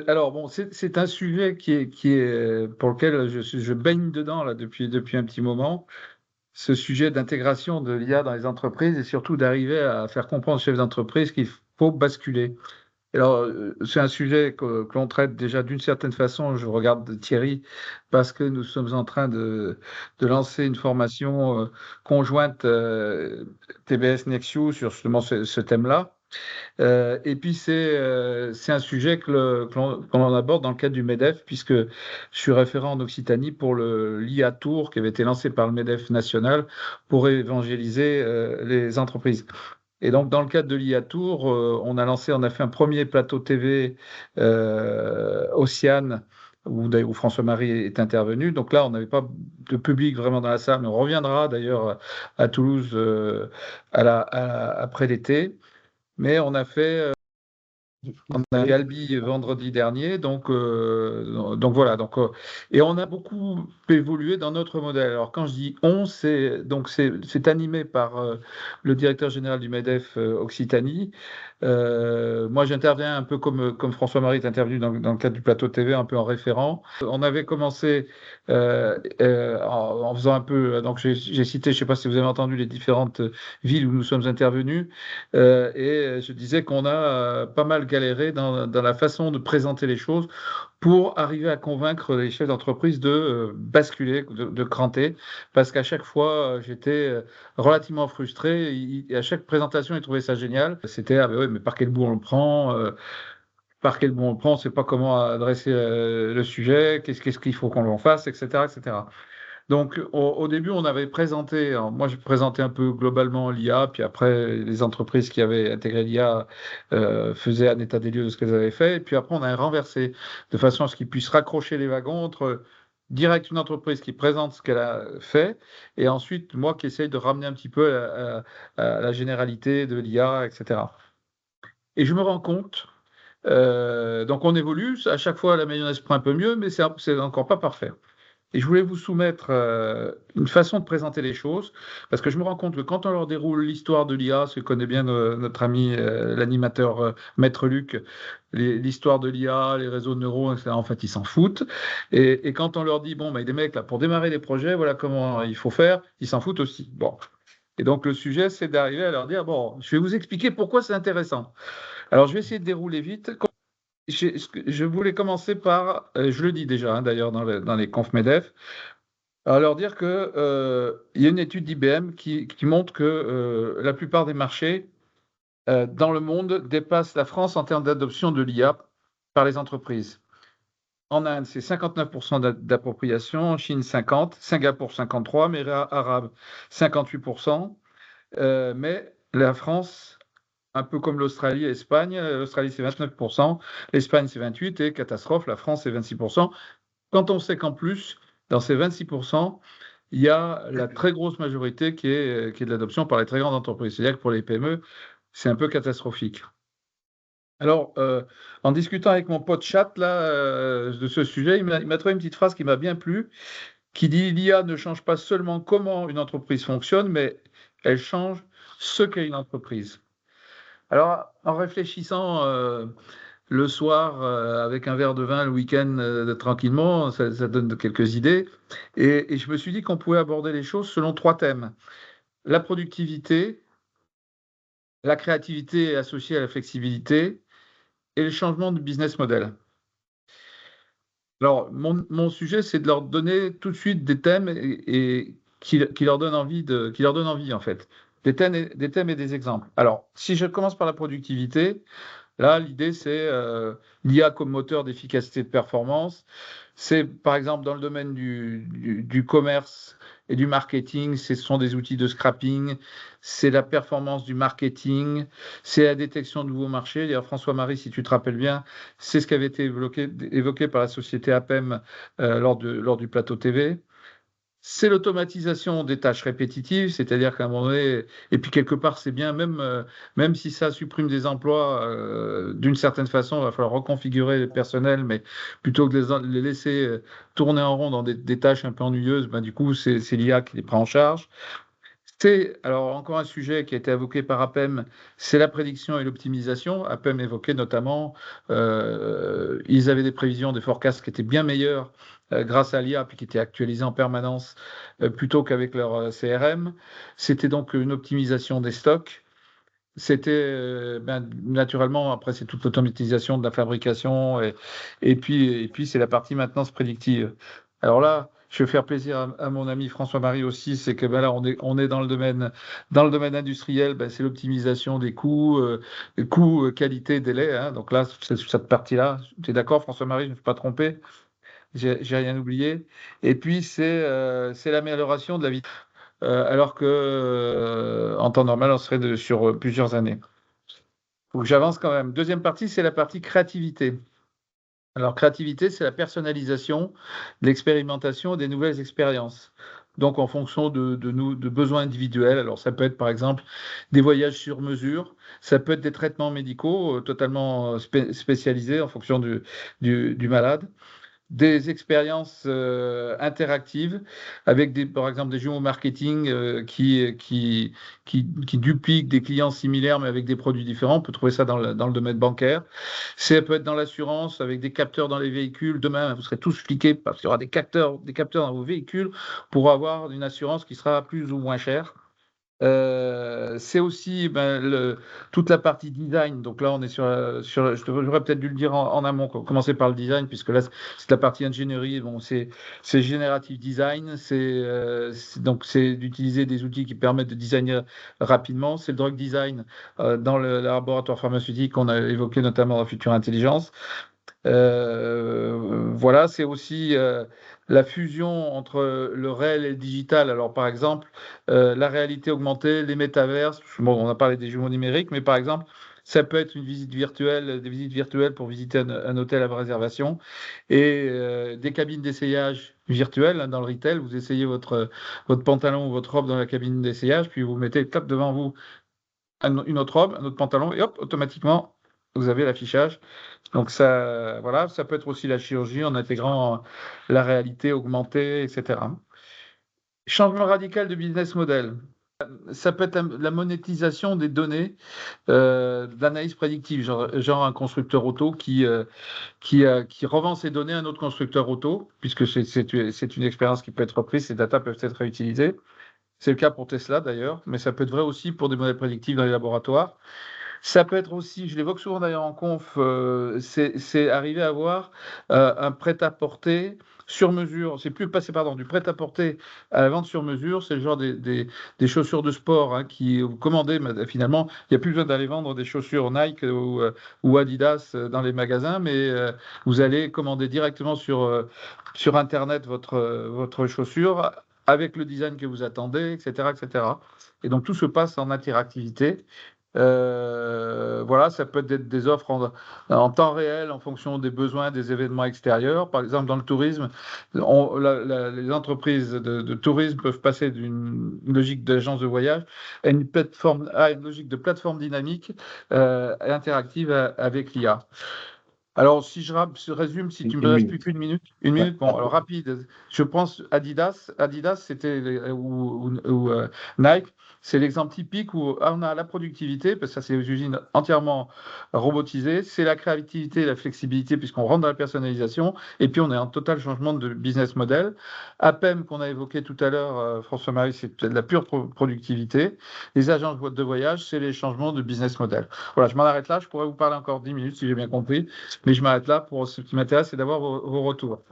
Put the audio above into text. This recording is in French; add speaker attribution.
Speaker 1: Alors bon, c'est un sujet pour lequel je baigne dedans là, depuis un petit moment. Ce sujet d'intégration de l'IA dans les entreprises et surtout d'arriver à faire comprendre aux chefs d'entreprise qu'il faut basculer. Alors, c'est un sujet que l'on traite déjà d'une certaine façon. Je regarde Thierry parce que nous sommes en train de lancer une formation conjointe TBS Nexus sur justement ce thème-là. Et puis c'est un sujet que l'on aborde dans le cadre du MEDEF, puisque je suis référent en Occitanie pour l'IA Tour qui avait été lancé par le MEDEF national pour évangéliser les entreprises. Et donc, dans le cadre de l'IA Tour, on a fait un premier plateau TV Océane, où François-Marie est intervenu. Donc là, on n'avait pas de public vraiment dans la salle, mais on reviendra d'ailleurs à Toulouse après l'été. Mais on a fait Albi vendredi dernier, donc voilà. Et on a beaucoup évolué dans notre modèle. Alors quand je dis on, c'est animé par le directeur général du MEDEF Occitanie. Moi, j'interviens un peu comme François-Marie est intervenu dans le cadre du plateau TV, un peu en référent. On avait commencé en faisant un peu. Donc j'ai cité, je ne sais pas si vous avez entendu les différentes villes où nous sommes intervenus. Et je disais qu'on a pas mal galéré dans la façon de présenter les choses pour arriver à convaincre les chefs d'entreprise de basculer, de cranter, parce qu'à chaque fois, j'étais relativement frustré. Et à chaque présentation, ils trouvaient ça génial. C'était, ah ben oui, mais par quel bout on le prend par quel bout on le prend, on ne sait pas comment adresser le sujet, qu'est-ce qu'il faut qu'on en fasse, etc., etc. Donc, au début, on avait présenté, moi, je présentais un peu globalement l'IA, puis après, les entreprises qui avaient intégré l'IA faisaient un état des lieux de ce qu'elles avaient fait, et puis après, on a renversé de façon à ce qu'ils puissent raccrocher les wagons entre direct une entreprise qui présente ce qu'elle a fait, et ensuite, moi qui essaye de ramener un petit peu à la généralité de l'IA, etc. Et je me rends compte, donc on évolue, à chaque fois, la mayonnaise prend un peu mieux, mais c'est encore pas parfait. Et je voulais vous soumettre une façon de présenter les choses, parce que je me rends compte que quand on leur déroule l'histoire de l'IA, ce que connaît bien notre ami l'animateur Maître Luc, l'histoire de l'IA, les réseaux de neurones, etc., en fait, ils s'en foutent. Et quand on leur dit, bon, bah, les mecs, là, pour démarrer des projets, voilà comment il faut faire, ils s'en foutent aussi. Bon. Et donc, le sujet, c'est d'arriver à leur dire, bon, je vais vous expliquer pourquoi c'est intéressant. Alors, je vais essayer de dérouler vite. Je voulais commencer par, je le dis déjà hein, d'ailleurs dans les confs MEDEF, à leur dire que il y a une étude d'IBM qui montre que la plupart des marchés dans le monde dépassent la France en termes d'adoption de l'IA par les entreprises. En Inde, c'est 59% d'appropriation, en Chine 50%, Singapour 53%, Émirats arabes 58%, mais la France, un peu comme l'Australie et l'Espagne, l'Australie c'est 29%, l'Espagne c'est 28% et catastrophe, la France c'est 26%. Quand on sait qu'en plus, dans ces 26%, il y a la très grosse majorité qui est de l'adoption par les très grandes entreprises. C'est-à-dire que pour les PME, c'est un peu catastrophique. Alors, en discutant avec mon pote Chat là, de ce sujet, il m'a trouvé une petite phrase qui m'a bien plu, qui dit l'IA ne change pas seulement comment une entreprise fonctionne, mais elle change ce qu'est une entreprise. Alors, en réfléchissant le soir avec un verre de vin le week-end tranquillement, ça donne quelques idées. Et je me suis dit qu'on pouvait aborder les choses selon trois thèmes. La productivité, la créativité associée à la flexibilité et le changement de business model. Alors, mon sujet, c'est de leur donner tout de suite des thèmes et qui leur donnent envie, en fait. Des thèmes et des exemples. Alors, si je commence par la productivité, là, l'idée, c'est l'IA comme moteur d'efficacité de performance. C'est, par exemple, dans le domaine du commerce et du marketing, ce sont des outils de scrapping, c'est la performance du marketing, c'est la détection de nouveaux marchés. D'ailleurs, François-Marie, si tu te rappelles bien, c'est ce qui avait été évoqué par la société APEM lors du plateau TV. C'est l'automatisation des tâches répétitives, c'est-à-dire qu'à un moment donné, et puis quelque part, c'est bien, même si ça supprime des emplois, d'une certaine façon, il va falloir reconfigurer le personnel, mais plutôt que de les laisser tourner en rond dans des tâches un peu ennuyeuses, ben, du coup, c'est l'IA qui les prend en charge. C'est alors encore un sujet qui a été évoqué par APEM, c'est la prédiction et l'optimisation. APEM évoquait notamment, ils avaient des prévisions, des forecasts qui étaient bien meilleurs grâce à l'IA, puis qui étaient actualisés en permanence plutôt qu'avec leur CRM. C'était donc une optimisation des stocks. C'était naturellement, après c'est toute l'automatisation de la fabrication et puis c'est la partie maintenance prédictive. Alors là, je vais faire plaisir à mon ami François-Marie aussi, c'est que là on est dans le domaine industriel, c'est l'optimisation des coûts, qualité, délai, hein. Donc là, c'est cette partie-là. Tu es d'accord, François-Marie, je ne me suis pas trompé, j'ai rien oublié. Et puis c'est l'amélioration de la vie, alors que en temps normal, on serait sur plusieurs années. Faut que j'avance quand même. Deuxième partie, c'est la partie créativité. Alors, créativité, c'est la personnalisation, de l'expérimentation et des nouvelles expériences. Donc, en fonction de besoins individuels. Alors, ça peut être, par exemple, des voyages sur mesure. Ça peut être des traitements médicaux totalement spécialisés en fonction du malade, des expériences interactives avec par exemple des jumeaux marketing qui dupliquent des clients similaires mais avec des produits différents. On peut trouver ça dans le domaine bancaire. Ça peut être dans l'assurance avec des capteurs dans les véhicules. Demain, vous serez tous fliqués parce qu'il y aura des capteurs dans vos véhicules pour avoir une assurance qui sera plus ou moins chère. C'est aussi toute la partie design. Donc là, on est j'aurais peut-être dû le dire en amont, commencer par le design, puisque là, c'est la partie ingénierie. Bon, c'est générative design. Donc, c'est d'utiliser des outils qui permettent de designer rapidement. C'est le drug design dans le laboratoire pharmaceutique qu'on a évoqué notamment dans Future Intelligence. Voilà, c'est aussi la fusion entre le réel et le digital. Alors, par exemple, la réalité augmentée, les métaverses. Bon, on a parlé des jumeaux numériques, mais par exemple, ça peut être une visite virtuelle, des visites virtuelles pour visiter un hôtel à réservation et des cabines d'essayage virtuelles, hein, dans le retail. Vous essayez votre pantalon ou votre robe dans la cabine d'essayage, puis vous mettez tape devant vous une autre robe, un autre pantalon, et hop, automatiquement, vous avez l'affichage. Donc ça, voilà, ça peut être aussi la chirurgie en intégrant la réalité augmentée, etc. Changement radical de business model. Ça peut être la monétisation des données, de l'analyse prédictive, genre un constructeur auto qui revend ses données à un autre constructeur auto, puisque c'est une expérience qui peut être reprise, ces datas peuvent être réutilisées. C'est le cas pour Tesla d'ailleurs, mais ça peut être vrai aussi pour des modèles prédictifs dans les laboratoires. Ça peut être aussi, je l'évoque souvent d'ailleurs en conf, c'est arriver à avoir un prêt-à-porter sur mesure. C'est plus passer du prêt-à-porter à la vente sur mesure. C'est le genre des chaussures de sport, hein, qui vous commandez. Mais finalement, il n'y a plus besoin d'aller vendre des chaussures Nike ou Adidas dans les magasins, mais vous allez commander directement sur Internet votre chaussure avec le design que vous attendez, etc., etc. Et donc tout se passe en interactivité. Voilà, ça peut être des offres en temps réel en fonction des besoins des événements extérieurs. Par exemple, dans le tourisme, les entreprises de tourisme peuvent passer d'une logique d'agence de voyage à une logique de plateforme dynamique interactive avec l'IA. Alors, si je résume, si tu me
Speaker 2: Une
Speaker 1: restes plus
Speaker 2: minute.
Speaker 1: qu'une minute, une
Speaker 2: Ouais.
Speaker 1: minute, bon, alors rapide. Je pense Adidas, c'était ou Nike, c'est l'exemple typique où on a la productivité, parce que ça, c'est des usines entièrement robotisées, c'est la créativité, la flexibilité, puisqu'on rentre dans la personnalisation, et puis on est en total changement de business model. APEM qu'on a évoqué tout à l'heure, François-Marie, c'est de la pure productivité. Les agences de voyage, c'est les changements de business model. Voilà, je m'en arrête là. Je pourrais vous parler encore 10 minutes si j'ai bien compris. Mais je m'arrête là. Pour ce qui m'intéresse, c'est d'avoir vos retours.